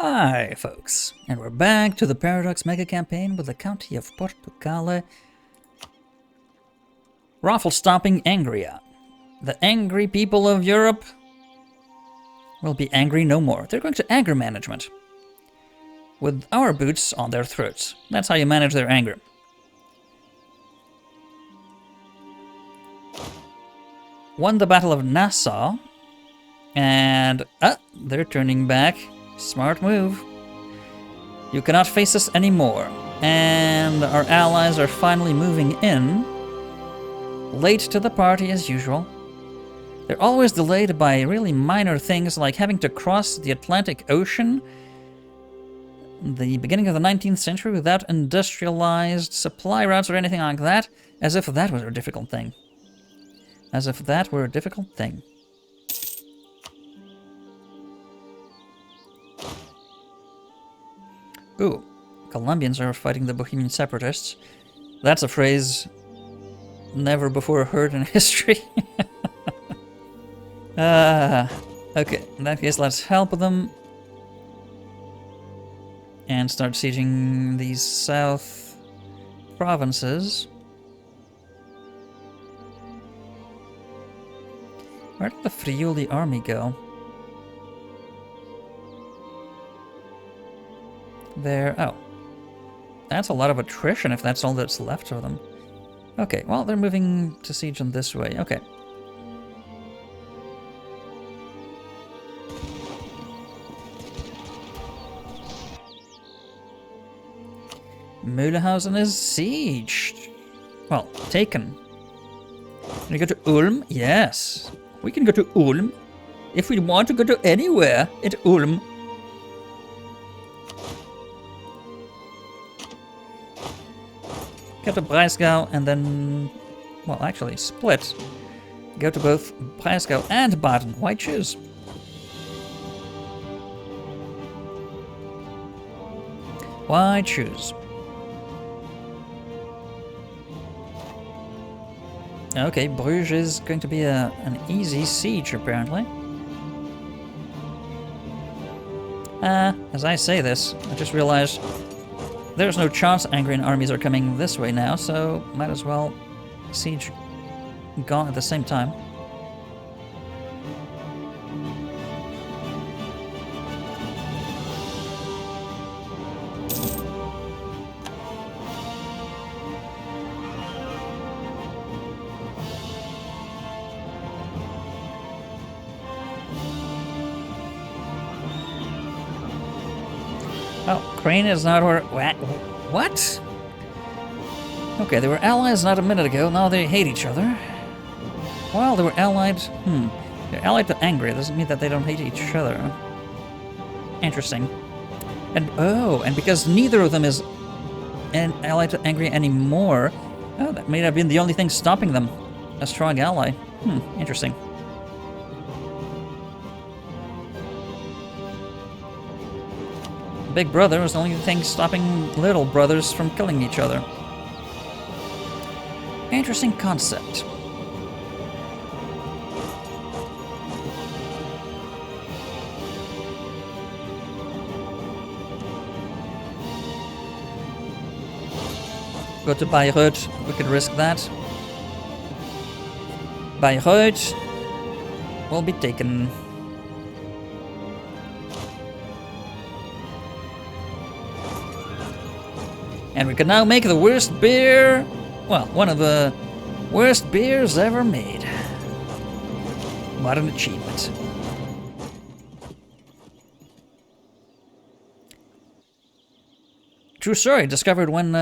Hi, folks, and we're back to the Paradox Mega Campaign with the County of Portucale raffle-stopping Angria. The angry people of Europe will be angry no more. They're going to anger management with our boots on their throats. That's how you manage their anger. Won the Battle of Nassau, and they're turning back. Smart move. You cannot face us anymore. And our allies are finally moving in. Late to the party as usual. They're always delayed by really minor things like having to cross the Atlantic Ocean the beginning of the 19th century without industrialized supply routes or anything like that, as if that was a difficult thing. As if that were a difficult thing. Ooh, Colombians are fighting the Bohemian separatists. That's a phrase never before heard in history. Okay, in that case, let's help them. And start sieging these south provinces. Where did the Friuli army go? There. Oh. That's a lot of attrition if that's all that's left of them. Okay, well, they're moving to siege on this way. Okay. Mühlhausen is sieged. Well, taken. Can we go to Ulm? Yes. We can go to Ulm. If we want to go to anywhere at Ulm. Go to Breisgau and then, well, actually split. Go to both Breisgau and Baden. Why choose? Why choose? Okay, Bruges is going to be an easy siege, apparently. As I say this, I just realized there's no chance Angrian armies are coming this way now, so might as well siege gone at the same time. Oh, Crane is not where... What? Okay, they were allies not a minute ago, now they hate each other. Well, they were allied... They're allied to Angria, doesn't mean that they don't hate each other. Interesting. And because neither of them is an ally to Angria anymore, that may have been the only thing stopping them. A strong ally. Interesting. Big Brother was the only thing stopping little brothers from killing each other. Interesting concept. Go to Bayreuth, we could risk that. Bayreuth will be taken. And we can now make the worst beer, well, one of the worst beers ever made. What an achievement. True story, discovered when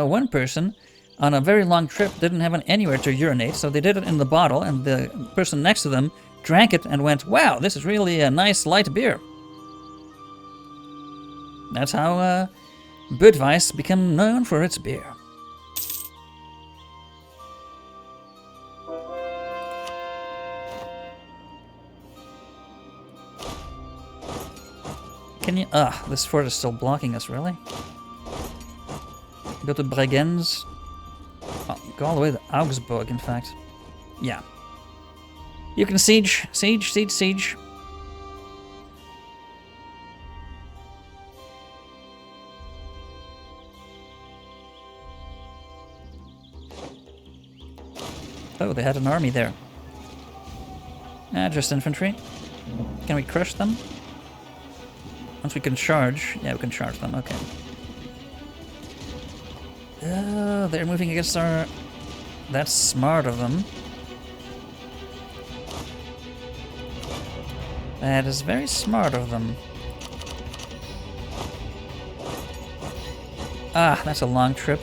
one person on a very long trip didn't have anywhere to urinate, so they did it in the bottle, and the person next to them drank it and went, wow, this is really a nice light beer. That's how Budweiser became known for its beer. Can you... this fort is still blocking us, really? Go to Bregenz. Oh, go all the way to Augsburg, in fact. Yeah. You can siege, siege, siege, siege. Oh, they had an army there. Just infantry. Can we crush them? Once we can charge. Yeah, we can charge them. Okay. Oh, they're moving against our... That's smart of them. That is very smart of them. Ah, that's a long trip.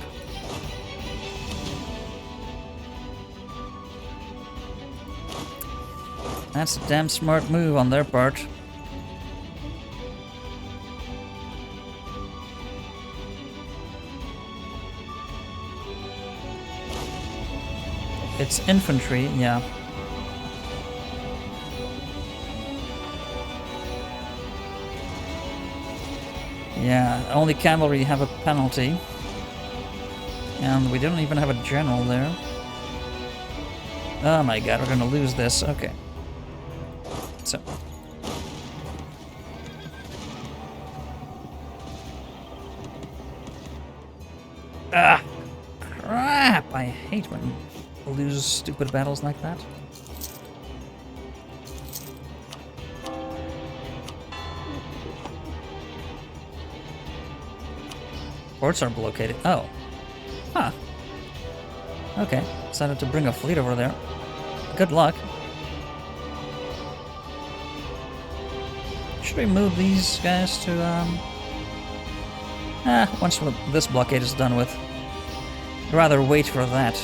That's a damn smart move on their part. It's infantry, yeah. Yeah, only cavalry have a penalty. And we don't even have a general there. Oh my god, we're gonna lose this. Okay. So. Ah! Crap! I hate when we lose stupid battles like that. Ports are blockaded. Oh. Huh. Okay. Decided to bring a fleet over there. Good luck. Should we move these guys to, once this blockade is done with. I'd rather wait for that.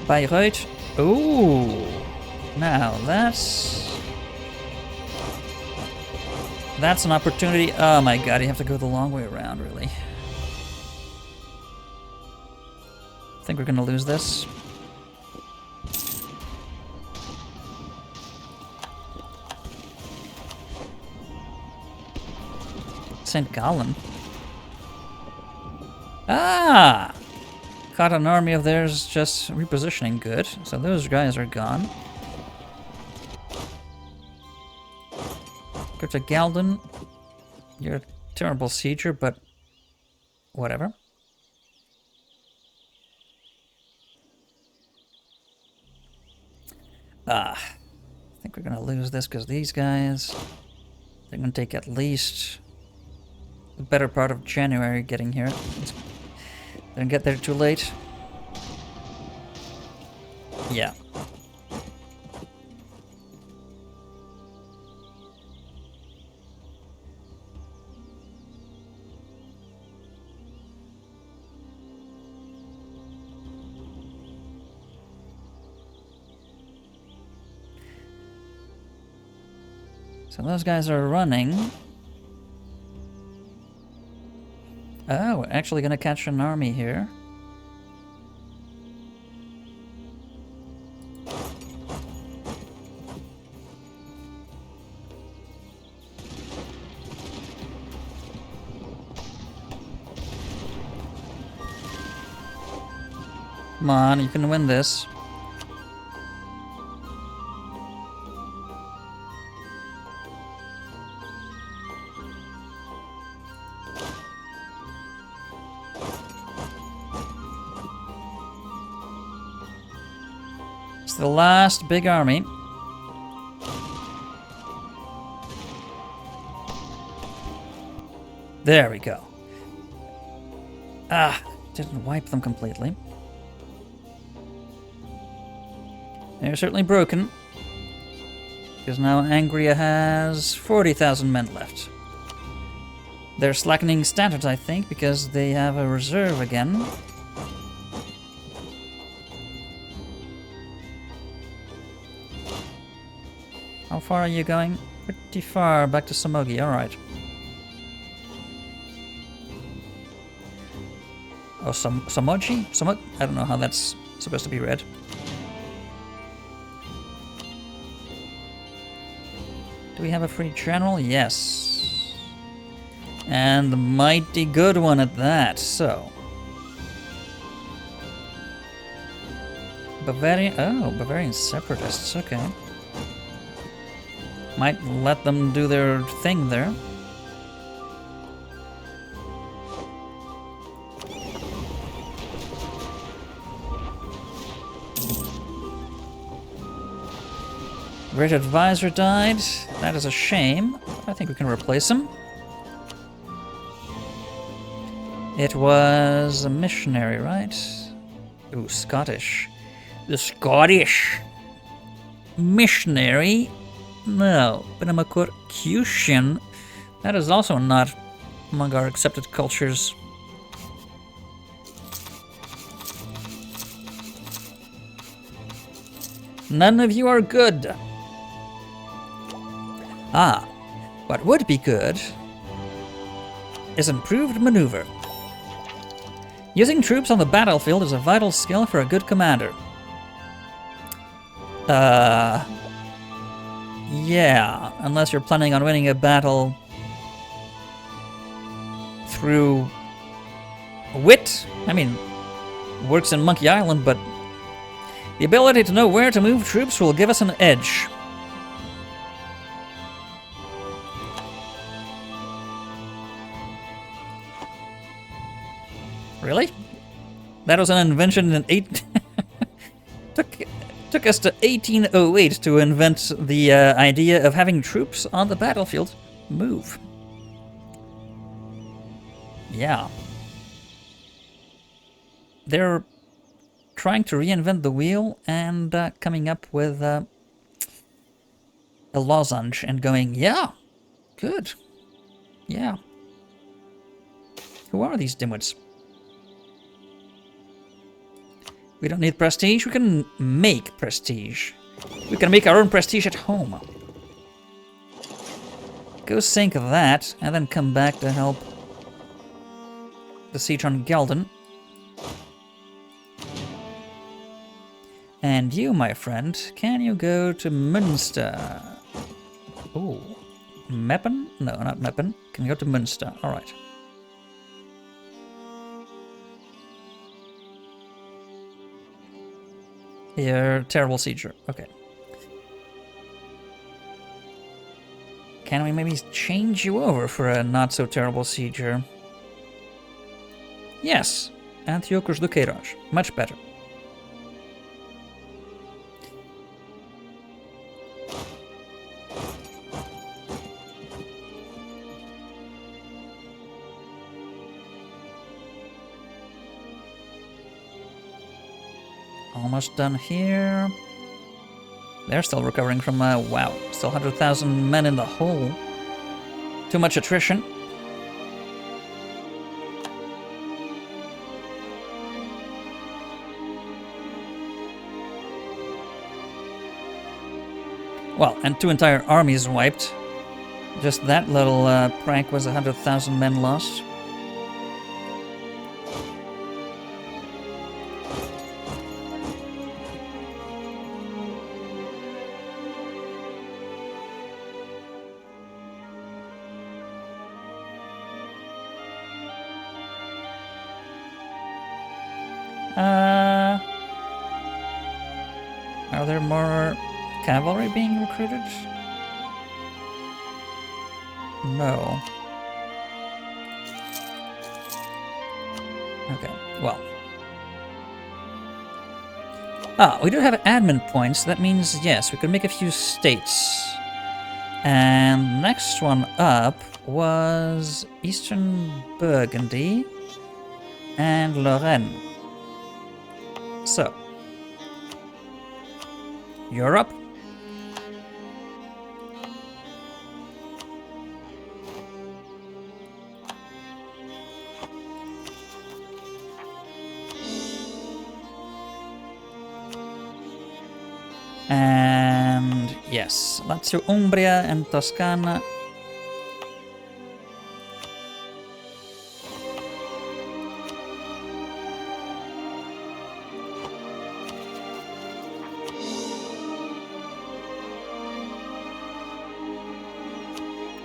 Bayreuth. Ooh. Now that's an opportunity. Oh my god, you have to go the long way around, really. I think we're gonna lose this. St. Gallen. Ah! Caught an army of theirs just repositioning. Good. So those guys are gone. Go to Galden. You're a terrible sieger, but whatever. I think we're gonna lose this because these guys, they're gonna take at least the better part of January getting here. Didn't get there too late. Yeah. So those guys are running. Oh, we're actually gonna catch an army here. Come on, you can win this. It's the last big army. There we go. Ah, didn't wipe them completely. They're certainly broken, because now Angria has 40,000 men left. They're slackening standards, I think, because they have a reserve again. How far are you going? Pretty far, back to Samogi, alright. Oh, Samogi? I don't know how that's supposed to be read. Do we have a free general? Yes. And the mighty good one at that, so. Bavarian separatists, okay. Might let them do their thing there. Great advisor died. That is a shame. I think we can replace him. It was a missionary, right? Ooh, Scottish. The Scottish missionary? No, Benamakurt-Cushion. That is also not among our accepted cultures. None of you are good. Ah, what would be good is improved maneuver. Using troops on the battlefield is a vital skill for a good commander. Yeah, unless you're planning on winning a battle through wit. I mean, works in Monkey Island, but the ability to know where to move troops will give us an edge. Really? That was an invention in took us to 1808 to invent the idea of having troops on the battlefield move. Yeah. They're trying to reinvent the wheel and coming up with a lozenge and going, yeah, good. Yeah. Who are these dimwits? We don't need prestige, we can make prestige. We can make our own prestige at home. Go sink that, and then come back to help the siege on Gelden. And you, my friend, can you go to Münster? Oh, Meppen? No, not Meppen. Can you go to Münster? Alright. You're a terrible sieger. Okay. Can we maybe change you over for a not-so-terrible sieger? Yes. Antiochus Duqueiroz. Much better. Almost done here. They're still recovering from, wow, still 100,000 men in the hole. Too much attrition. Well, and 2 entire armies wiped. Just that little prank was 100,000 men lost. Are there more cavalry being recruited? No. Okay, well. Ah, we do have admin points. That means, yes, we could make a few states. And next one up was Eastern Burgundy and Lorraine. So, Europe. And yes, Lazio, Umbria, and Toscana.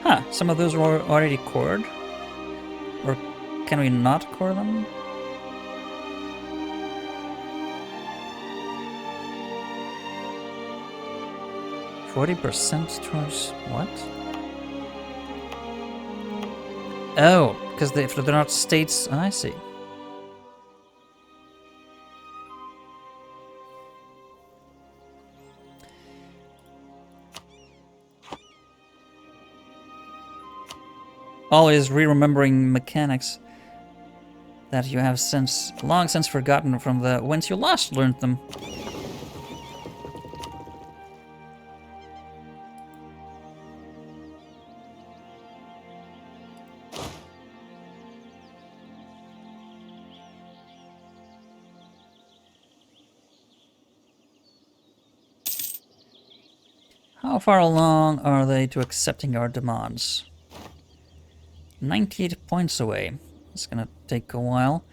Huh, some of those were already cored? Or can we not core them? 40% towards what? Oh, because if they're not states, I see. Always re-remembering mechanics that you have long since forgotten from the whence you last learned them. How far along are they to accepting our demands? 98 points away. It's gonna take a while.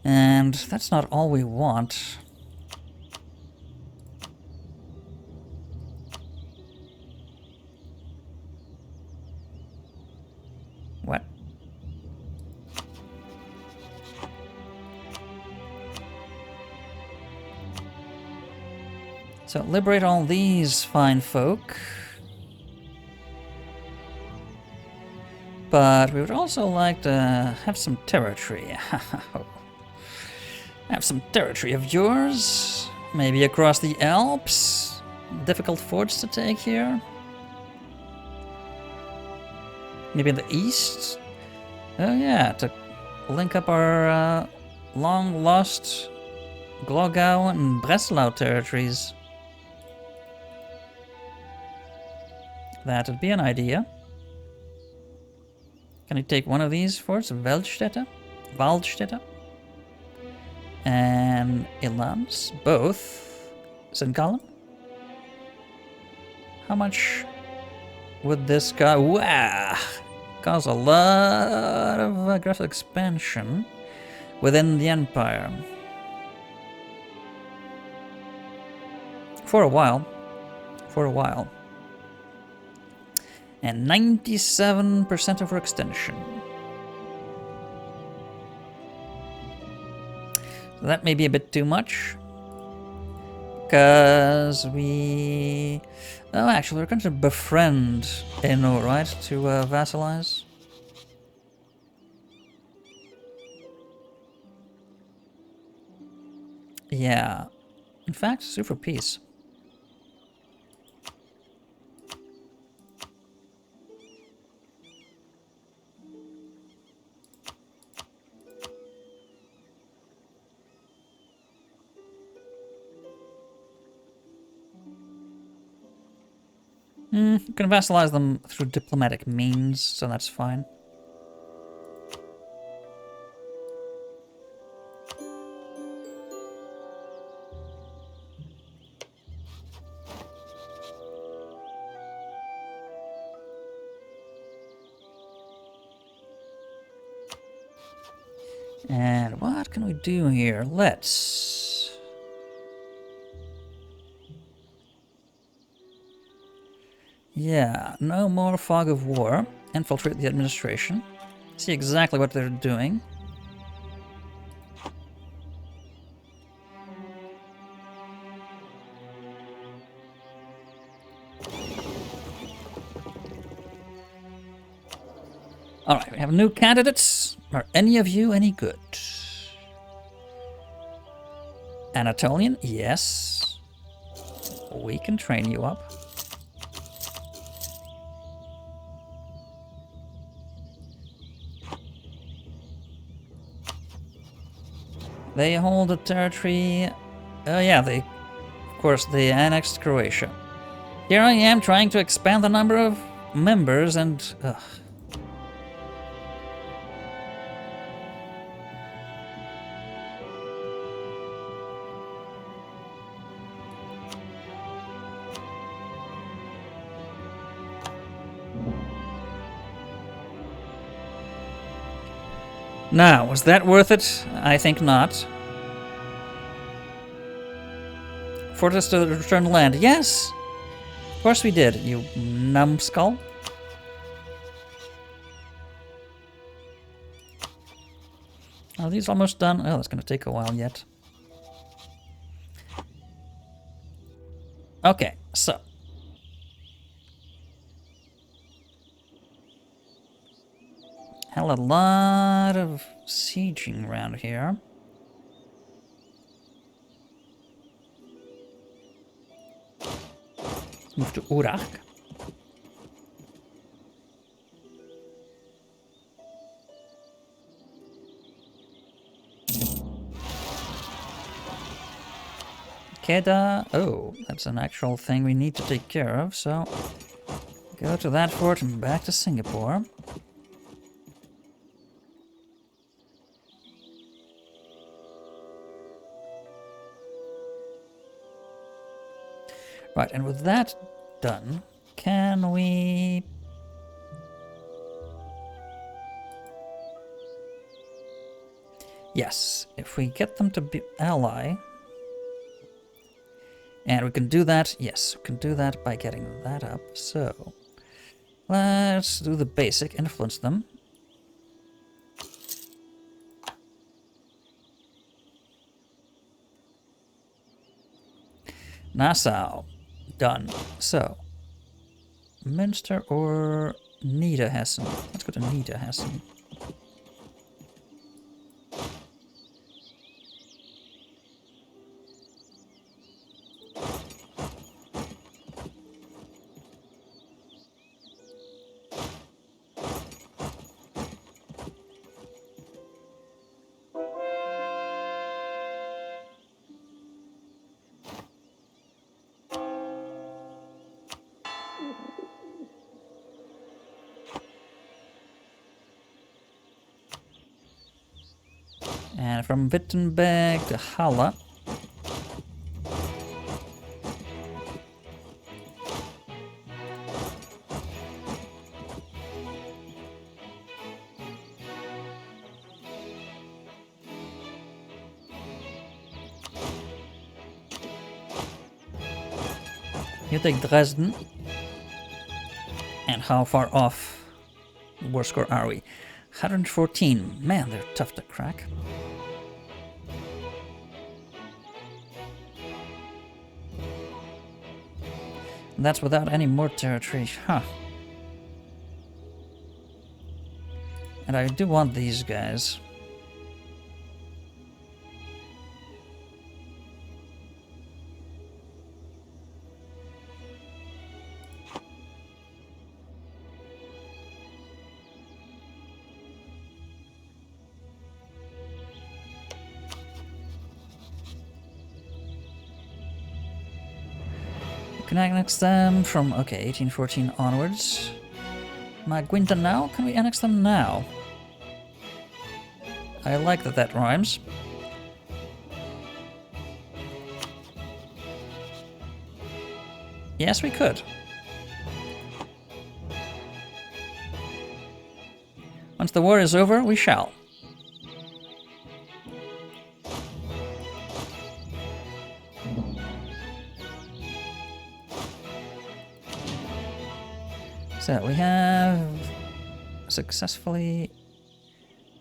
And that's not all we want. What? So liberate all these fine folk. But we would also like to have some territory. Have some territory of yours. Maybe across the Alps. Difficult forts to take here. Maybe in the east. Oh yeah, to link up our long lost Glogau and Breslau territories. That would be an idea. Can I take one of these forts? Waldstätte? And Ilans, both. St. Gallen? How much would this guy... Wow! Cause a lot of aggressive expansion within the Empire. For a while. And 97% of our extension. So that may be a bit too much. Because we... Oh, actually, we're going to befriend Eno, right? To vassalize. Yeah. In fact, sue for peace. You can vassalize them through diplomatic means, so that's fine. And what can we do here? Let's... Yeah, no more fog of war. Infiltrate the administration. See exactly what they're doing. Alright, we have new candidates. Are any of you any good? Anatolian? Yes. We can train you up. They hold a territory... Oh yeah, of course, they annexed Croatia. Here I am trying to expand the number of members and... Ugh. Now, was that worth it? I think not. Forced us to return land. Yes! Of course we did, you numbskull. Are these almost done? Oh, that's going to take a while yet. Okay, so. Hell, a lot of sieging around here. Move to Urach. Keda. Oh, that's an actual thing we need to take care of, so go to that fort and back to Singapore. Right, and with that done, can we... Yes, if we get them to be ally... And we can do that, yes, we can do that by getting that up. So, let's do the basic, influence them. Nassau, done. So, Münster or Niederhessen? Let's go to Niederhessen. And from Wittenberg to Halle. You take Dresden. And how far off war score are we? 114. Man, they're tough to crack. That's without any more territory, huh? And I do want these guys. Can I annex them from, okay, 1814 onwards? Maguinta now? Can we annex them now? I like that that rhymes. Yes, we could. Once the war is over, we shall. So we have successfully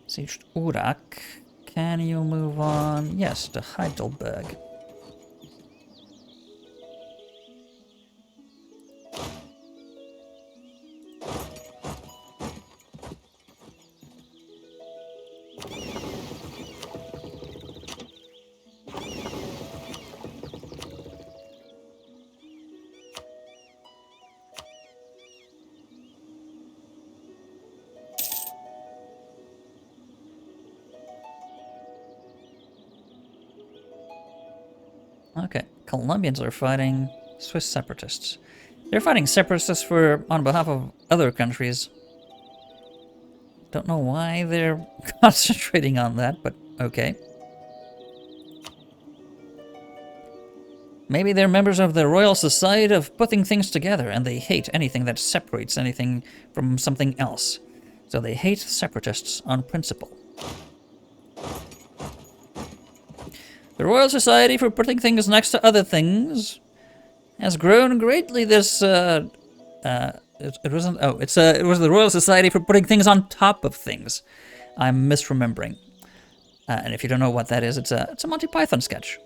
sieged Urach. Can you move on? Yes, to Heidelberg. Okay, Colombians are fighting Swiss separatists. They're fighting separatists on behalf of other countries. Don't know why they're concentrating on that, but okay. Maybe they're members of the Royal Society of Putting Things Together, and they hate anything that separates anything from something else. So they hate separatists on principle. The Royal Society for Putting Things Next to Other Things has grown greatly this, it wasn't, oh, it was the Royal Society for Putting Things on Top of Things. I'm misremembering. And if you don't know what that is, it's a Monty Python sketch.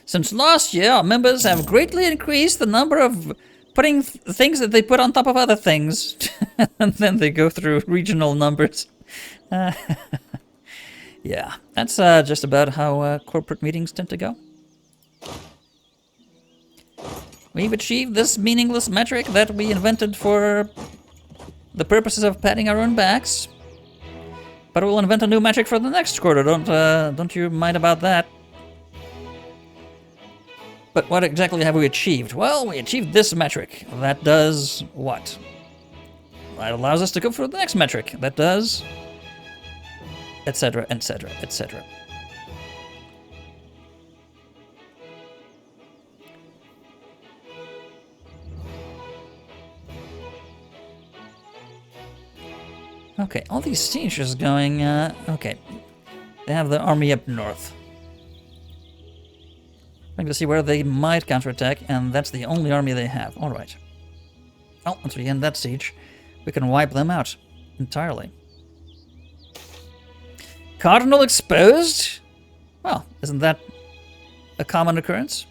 Since last year, our members have greatly increased the number of putting things that they put on top of other things. And then they go through regional numbers. Yeah, that's just about how corporate meetings tend to go. We've achieved this meaningless metric that we invented for the purposes of patting our own backs. But we'll invent a new metric for the next quarter. Don't you mind about that? But what exactly have we achieved? Well, we achieved this metric. That does what? That allows us to go for the next metric. That does, etc., etc., etc. Okay, all these sieges going, okay. They have the army up north. Trying to see where they might counterattack, and that's the only army they have. Alright. Well, once we end that siege, we can wipe them out entirely. Cardinal exposed? Well, isn't that a common occurrence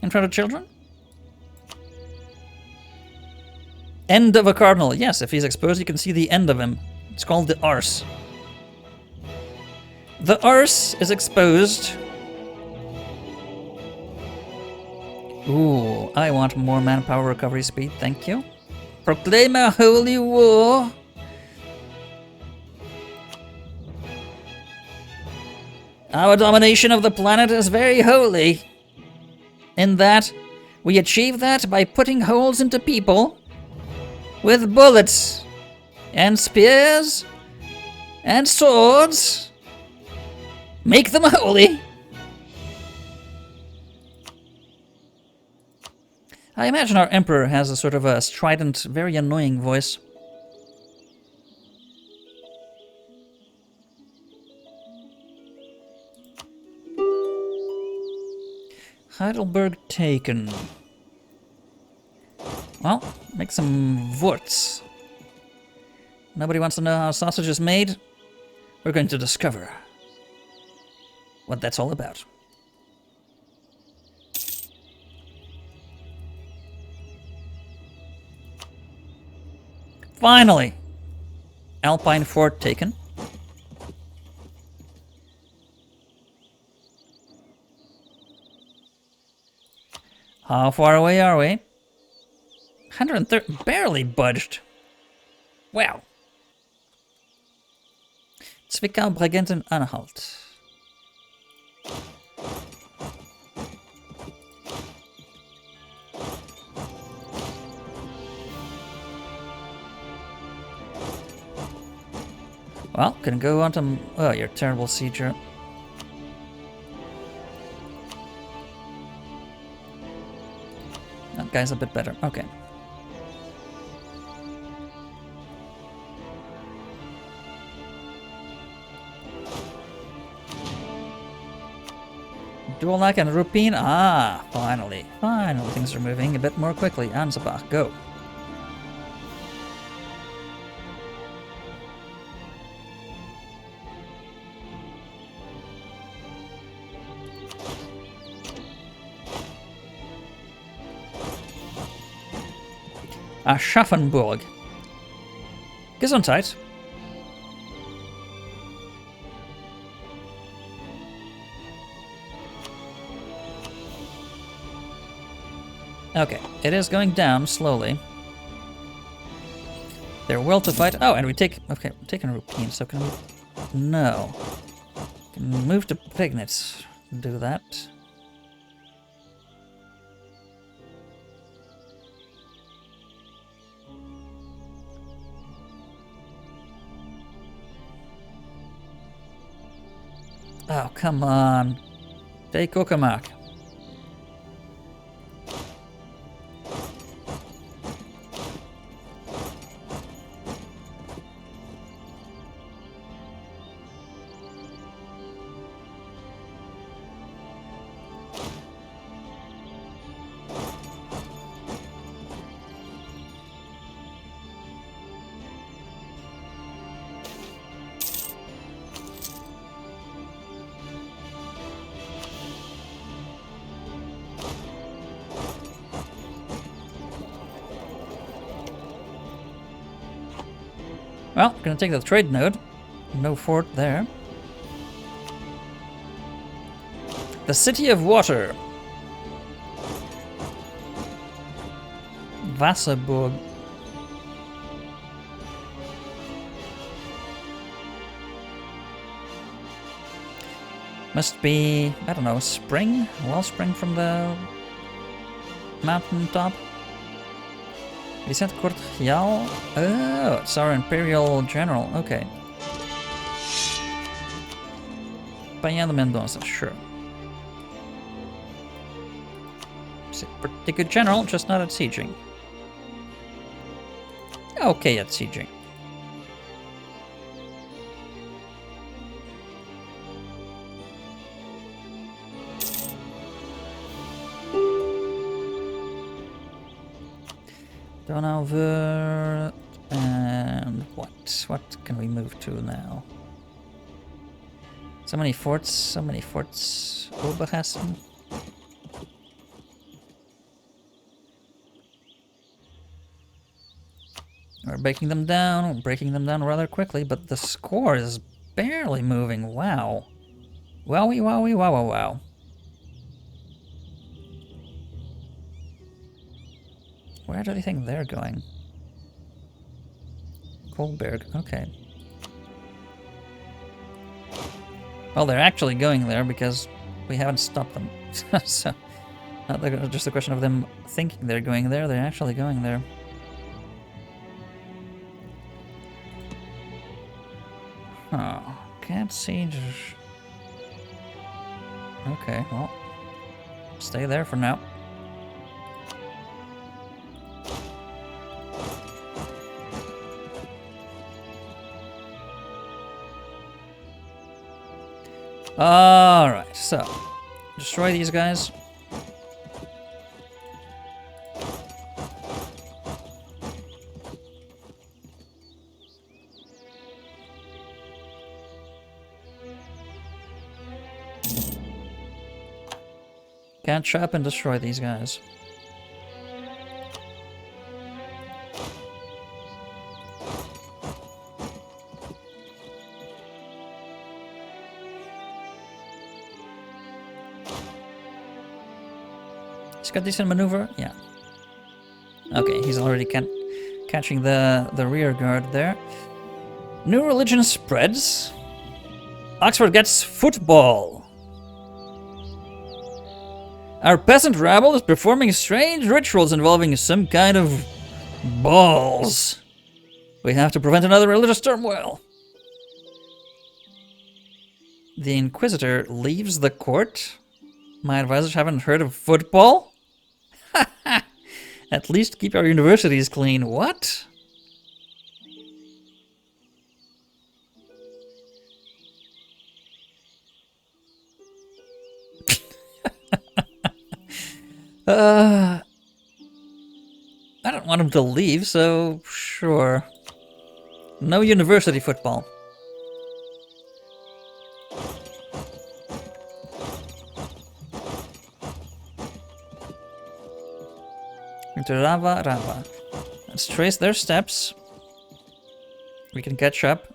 in front of children? End of a cardinal. Yes, if he's exposed, you can see the end of him. It's called the arse. The arse is exposed. Ooh, I want more manpower recovery speed, thank you. Proclaim a holy war. Our domination of the planet is very holy. In that, we achieve that by putting holes into people with bullets and spears and swords. Make them holy. I imagine our emperor has a sort of a strident, very annoying voice. Heidelberg taken. Well, make some wurts. Nobody wants to know how sausage is made? We're going to discover what that's all about. Finally! Alpine Fort taken. How far away are we? 130, barely budged. Wow. Zwickau, Bregenz, Anhalt. Well, can go on to... Oh, you're a terrible sieger. That guy's a bit better. Okay. Dualak and Rupin. Ah, finally. Finally, things are moving a bit more quickly. Ansbach, go. Aschaffenburg. Gesundheit. Okay, it is going down slowly. They're will to fight. Oh, and we take... Okay, we're taking Rupin, so can we... No. Can move to Prignitz. Do that. Oh, come on. Take Uckermark. Well, gonna take the trade node. No fort there. The City of Water. Wasserburg. Must be, I don't know, spring? Wellspring from the mountain top? Vicente Cordial? Oh, it's our Imperial General. Okay. Paella Mendoza, sure. He's a pretty good general, just not at sieging. Okay at sieging. Donauwörth, and what? What can we move to now? So many forts, so many forts. Oberhessen. We're breaking them down rather quickly, but the score is barely moving. Wow. Wowie, wowie, wow, wow, wow. Where do they think they're going? Kolberg, okay. Well, they're actually going there because we haven't stopped them. So, not just a question of them thinking they're going there, they're actually going there. Oh, can't siege. Okay, well, stay there for now. Alright, so destroy these guys. Catch up and destroy these guys. He's got decent maneuver? Yeah. Okay, he's already catching the rear guard there. New religion spreads. Oxford gets football. Our peasant rabble is performing strange rituals involving some kind of balls. We have to prevent another religious turmoil. The Inquisitor leaves the court. My advisors haven't heard of football? At least keep our universities clean. What? I don't want him to leave, so sure. No university football. Into Rava. Let's trace their steps. We can catch up.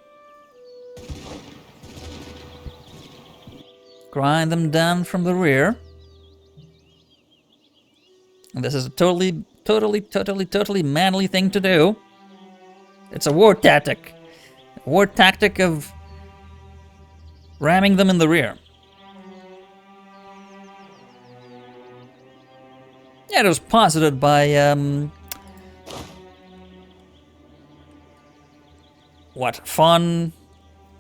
Grind them down from the rear. And this is a totally manly thing to do. It's a war tactic. A war tactic of ramming them in the rear. Yeah, it was posited by, what, von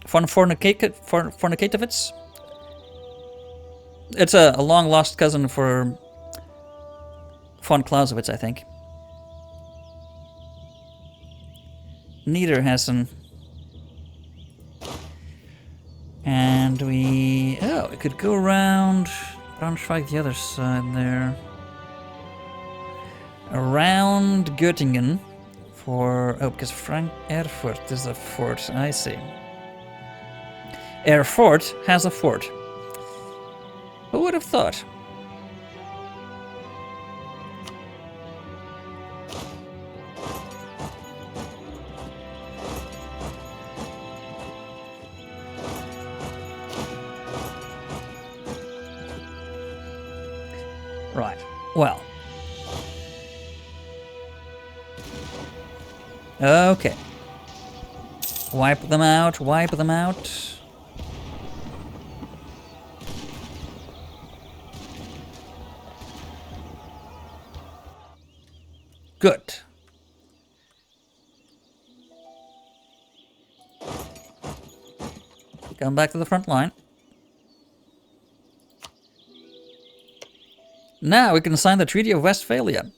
Fornicatovitz? It's a long-lost cousin for von Clausewitz, I think. Niederhessen. And we could go around Braunschweig, the other side there. Around Göttingen for... Oh, because Frank Erfurt is a fort. I see. Erfurt has a fort. Who would have thought? Right. Well. Okay. Wipe them out, wipe them out. Good. Come back to the front line. Now we can sign the Treaty of Westphalia.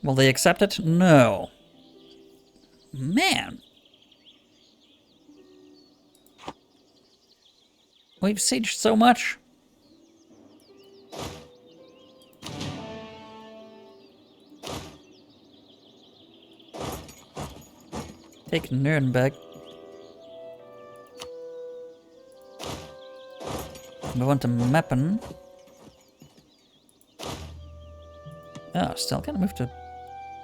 Will they accept it? No. Man. We've sieged so much. Take Nuremberg. Move on to Meppen. Oh, still can't move to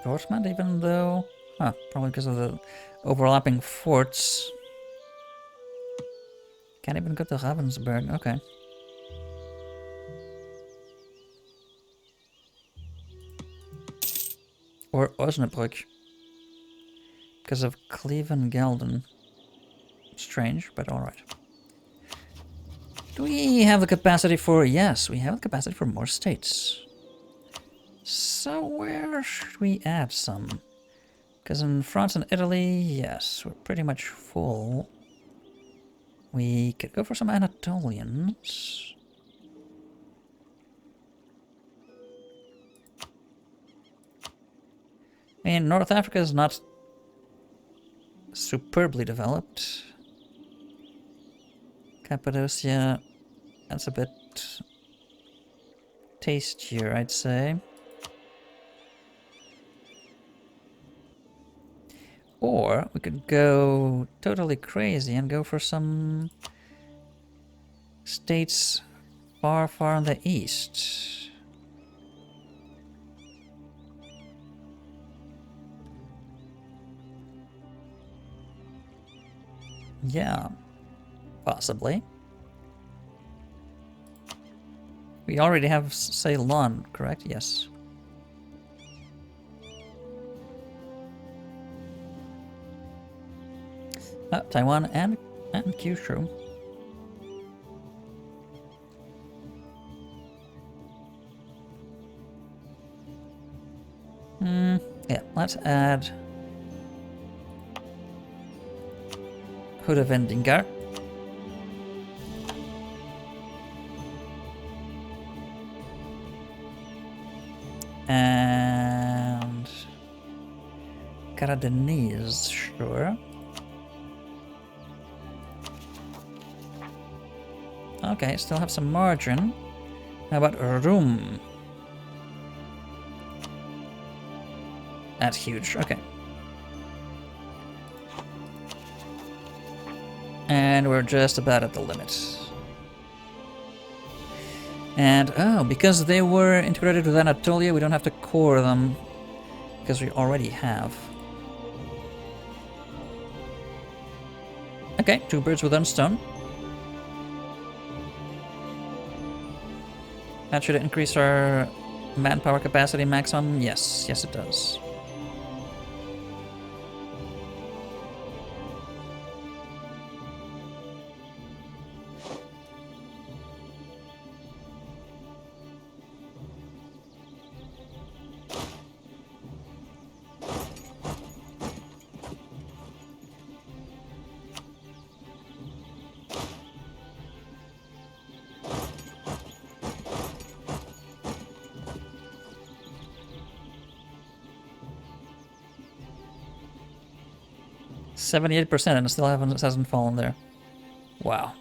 Dortmund even though... Huh, probably because of the overlapping forts. Can't even go to Ravensburg, okay. Or Osnabrück. Because of Cleveland-Gelden. Strange, but alright. Do we have the capacity for... Yes, we have the capacity for more states. So where should we add some? Because in France and Italy, yes, we're pretty much full. We could go for some Anatolians. I mean, North Africa is not superbly developed. Cappadocia, that's a bit tastier, I'd say. Or we could go totally crazy and go for some states far, far in the east. Yeah, possibly. We already have Ceylon, correct? Yes. Taiwan and Kyushu. Yeah, let's add Hudavendingar. And Karadeniz, sure. Okay, still have some margin. How about Rum? That's huge, okay. And we're just about at the limit. And, oh, because they were integrated with Anatolia, we don't have to core them. Because we already have. Okay, 2 birds with 1 stone. That should increase our manpower capacity maximum. Yes, yes it does. %78% and it still hasn't fallen there. Wow.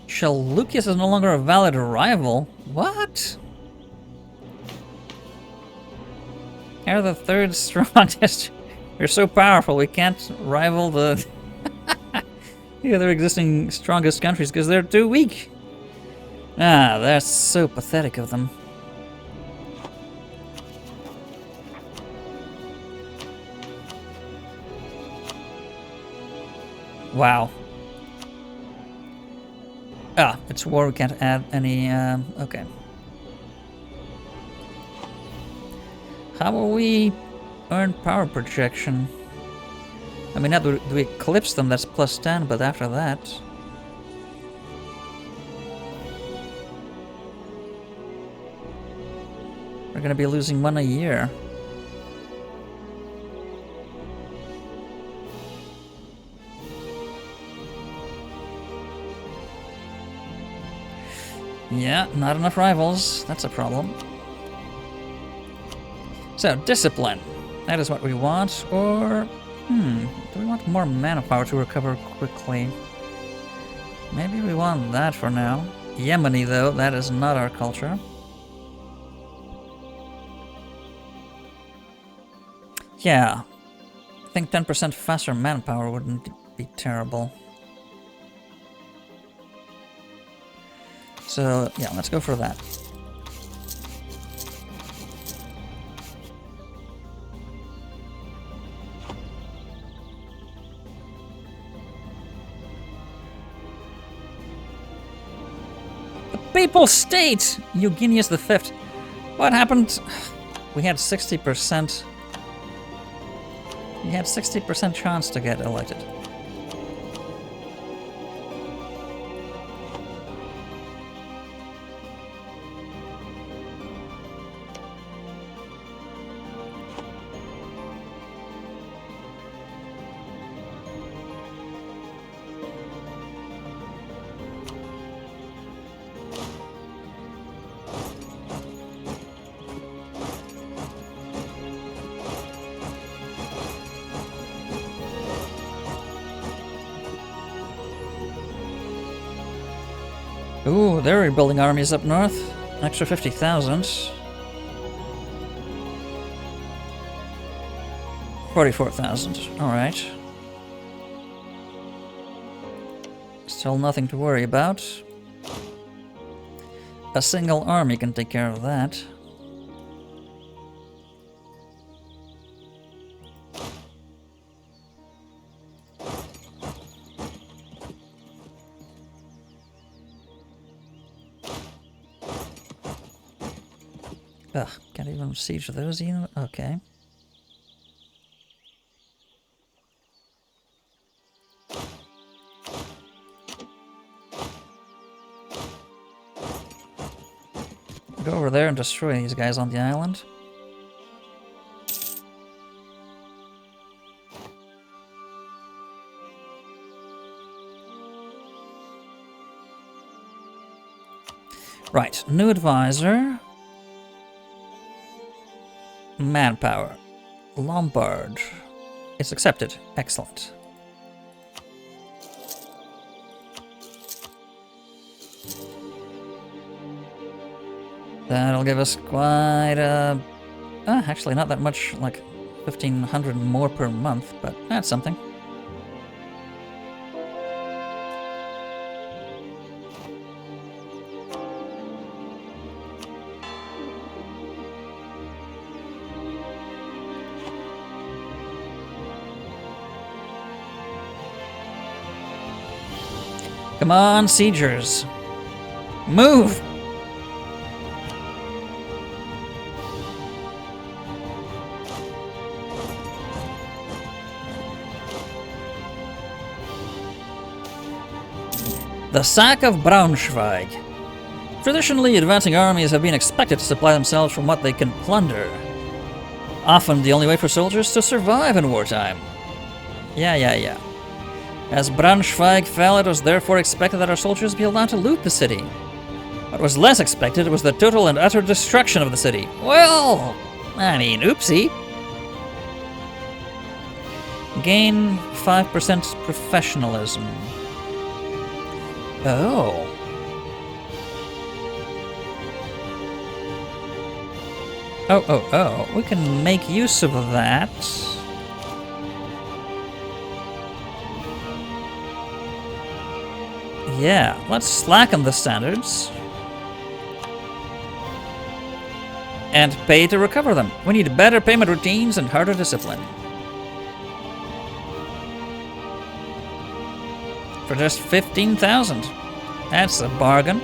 Chalukis is no longer a valid rival. What? You're the 3rd strongest. You're so powerful, we can't rival the other existing strongest countries because they're too weak. Ah, that's so pathetic of them. Wow. Ah, it's war, we can't add any, okay. How will we earn power projection? I mean, now do we eclipse them, that's plus 10, but after that... we're gonna be losing one a year. Yeah, not enough rivals. That's a problem. So, discipline. That is what we want. Or, do we want more mana power to recover quickly? Maybe we want that for now. Yemeni, though, that is not our culture. Yeah. I think 10% faster manpower wouldn't be terrible. So, yeah, let's go for that. The Papal State! Eugenius V. What happened? We had 60%. We had 60% chance to get elected. Ooh, they're rebuilding armies up north. Extra 50,000. 44,000. Alright. Still nothing to worry about. A single army can take care of that. Ugh, can't even siege those either? Okay. Go over there and destroy these guys on the island. Right, new advisor. Manpower. Lombard. It's accepted. Excellent. That'll give us quite a... actually not that much, like 1,500 more per month, but that's something. Come on, siegers. Move! The sack of Braunschweig. Traditionally, advancing armies have been expected to supply themselves from what they can plunder. Often the only way for soldiers to survive in wartime. Yeah. As Braunschweig fell, it was therefore expected that our soldiers be allowed to loot the city. What was less expected was the total and utter destruction of the city. Well, I mean, oopsie. Gain 5% professionalism. Oh. Oh. We can make use of that. Yeah, let's slacken the standards. and pay to recover them. We need better payment routines and harder discipline. For just 15,000. That's a bargain.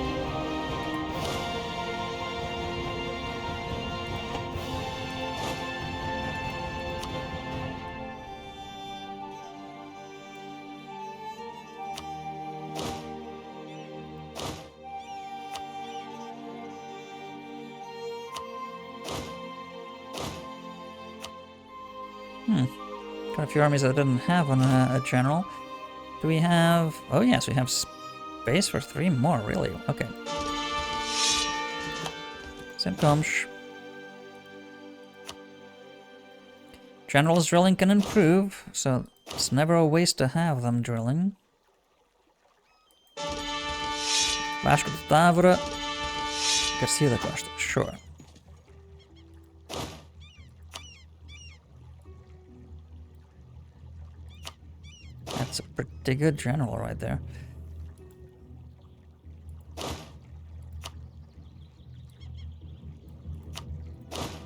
Got a few armies that didn't have a general. Do we have... Oh yes, we have space for 3 more, really. Okay. Simkomsh. Generals drilling can improve, so it's never a waste to have them drilling. Vasco de Tavora. Garcia da Costa, sure. That's a pretty good general right there.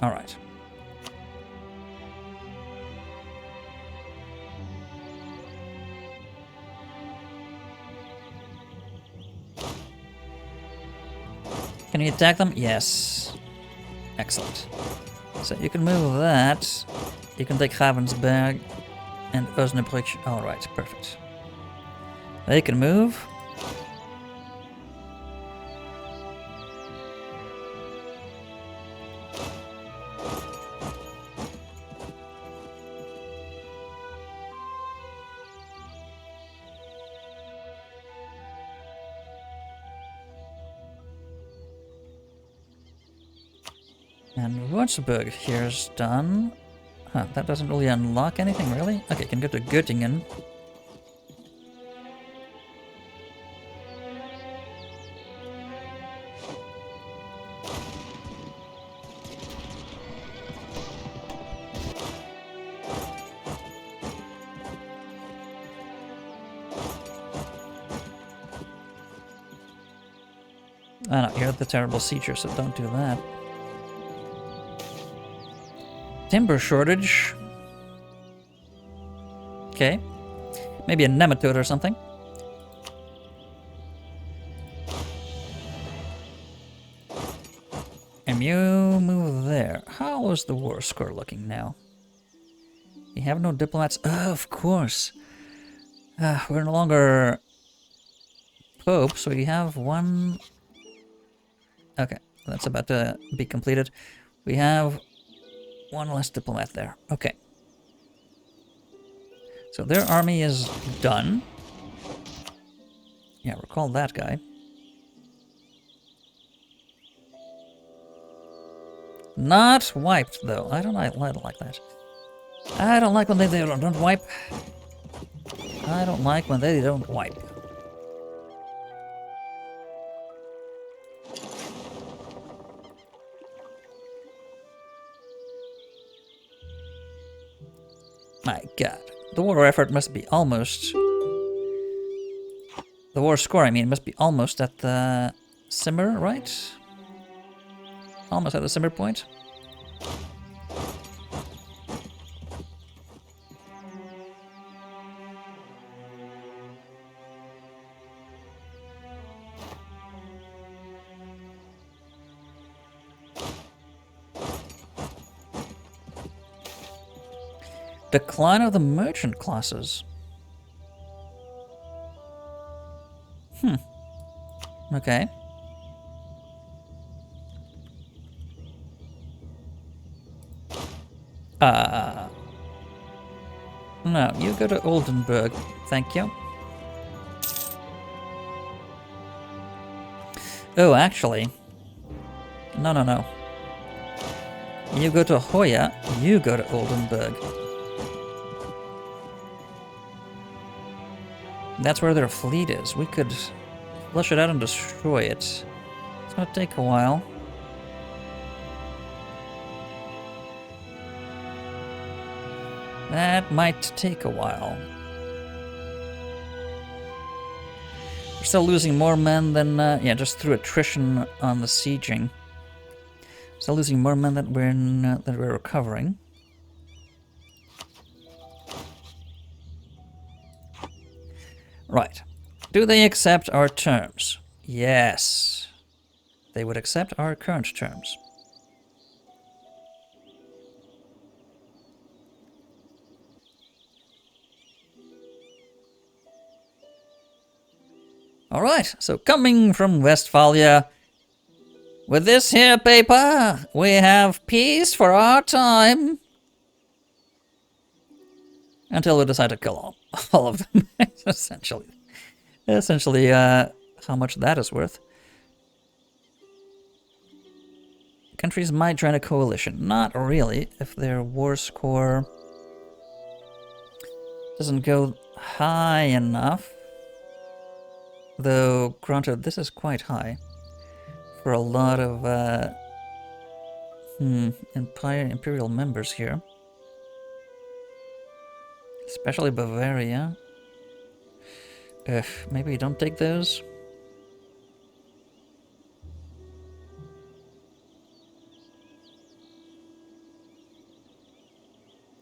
All right. Can you attack them? Yes. Excellent. So you can move that. You can take Ravensberg and Osnabrück. Alright, perfect. They can move. And Würzburg here's done. Huh, that doesn't really unlock anything, really? Okay, can go to Göttingen. I know, you're the terrible sieger, so don't do that. Timber shortage. Okay. Maybe a nematode or something. And you move there. How is the war score looking now? You have no diplomats? Oh, of course. We're no longer Pope, so you have one... Okay, that's about to be completed. We have one less diplomat there. Okay. So their army is done. Yeah, recall that guy. Not wiped, though. I don't like that. I don't like when they don't wipe. I don't like when they don't wipe. My god. The war effort must be almost... The war score, I mean, must be almost at the simmer, right? Almost at the simmer point. Decline of the merchant classes. Okay. No, you go to Oldenburg. Thank you. Oh, actually. No. You go to Hoya, you go to Oldenburg. That's where their fleet is. We could flush it out and destroy it. It's gonna take a while. That might take a while. We're still losing more men than, yeah, just through attrition on the sieging. Still losing more men that we're recovering. Right. Do they accept our terms? Yes. They would accept our current terms. Alright, so coming from Westphalia, with this here paper, we have peace for our time. Until we decide to kill all of them, essentially. Essentially, how much that is worth. Countries might join a coalition. Not really, if their war score doesn't go high enough. Though, granted, this is quite high for a lot of imperial members here. Especially Bavaria. Maybe we don't take those.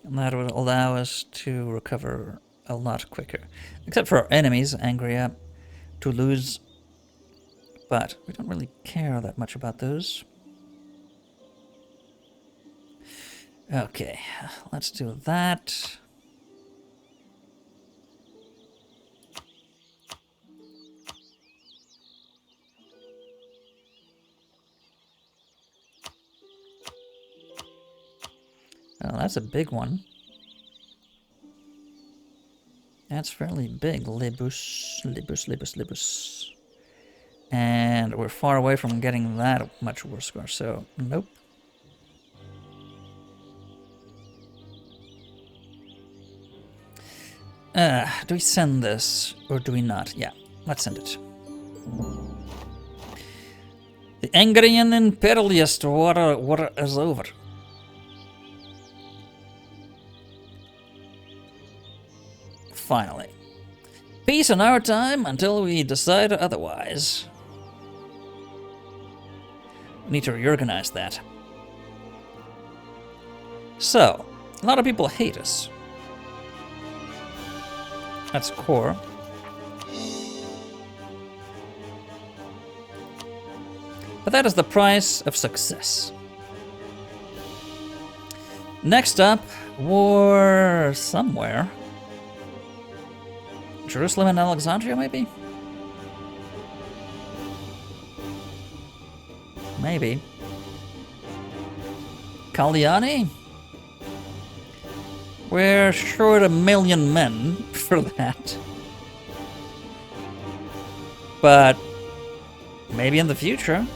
And that would allow us to recover a lot quicker. Except for our enemies, Angria, Toulouse. But we don't really care that much about those. Okay, let's do that. Oh, that's a big one. That's fairly big. Libus. And we're far away from getting that much war score, so nope. Do we send this, or do we not? Yeah, let's send it. The Angrian Imperialist war is over. Finally. Peace in our time until we decide otherwise. We need to reorganize that. So, a lot of people hate us. That's core. But that is the price of success. Next up, war somewhere. Jerusalem and Alexandria, maybe? Maybe. Kalyani? We're short 1 million men for that. But maybe in the future.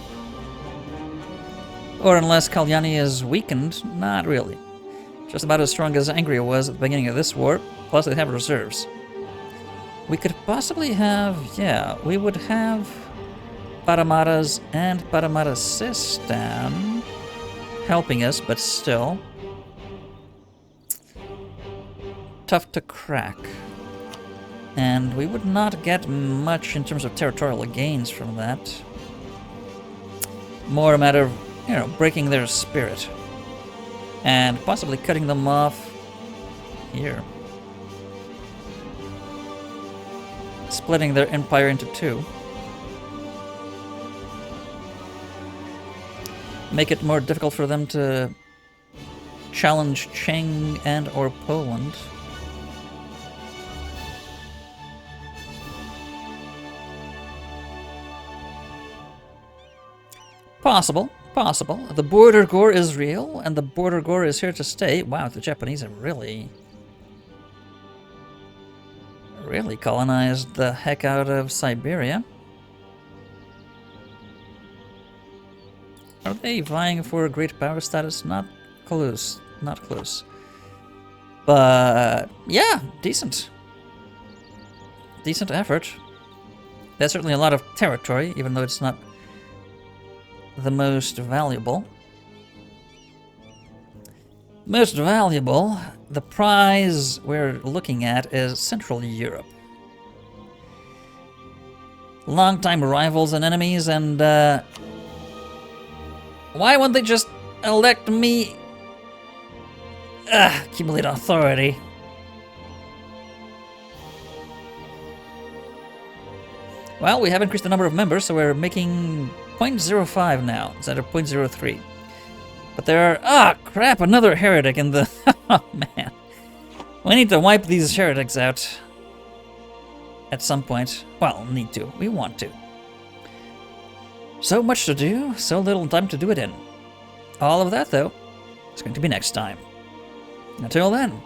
Or unless Kalyani is weakened, not really. Just about as strong as Angria was at the beginning of this war, plus they have reserves. We could possibly have, yeah, we would have Paramaras and Paramara Sistan helping us, but still tough to crack. And we would not get much in terms of territorial gains from that. More a matter of, you know, breaking their spirit. And possibly cutting them off here. Splitting their empire into two. Make it more difficult for them to challenge Czech and or Poland. Possible. The border gore is real, and the border gore is here to stay. Wow, the Japanese have really colonized the heck out of Siberia. Are they vying for a great power status? Not close. But yeah, decent effort. That's certainly a lot of territory, even though it's not the most valuable. The prize we're looking at is Central Europe. Longtime rivals and enemies, and why won't they just elect me. Accumulate authority. Well, we have increased the number of members, so we're making 0.05 now instead of 0.03. But there are... Ah, crap, another heretic in the... Oh, man. We need to wipe these heretics out. At some point. Well, need to. We want to. So much to do, so little time to do it in. All of that, though, is going to be next time. Until then,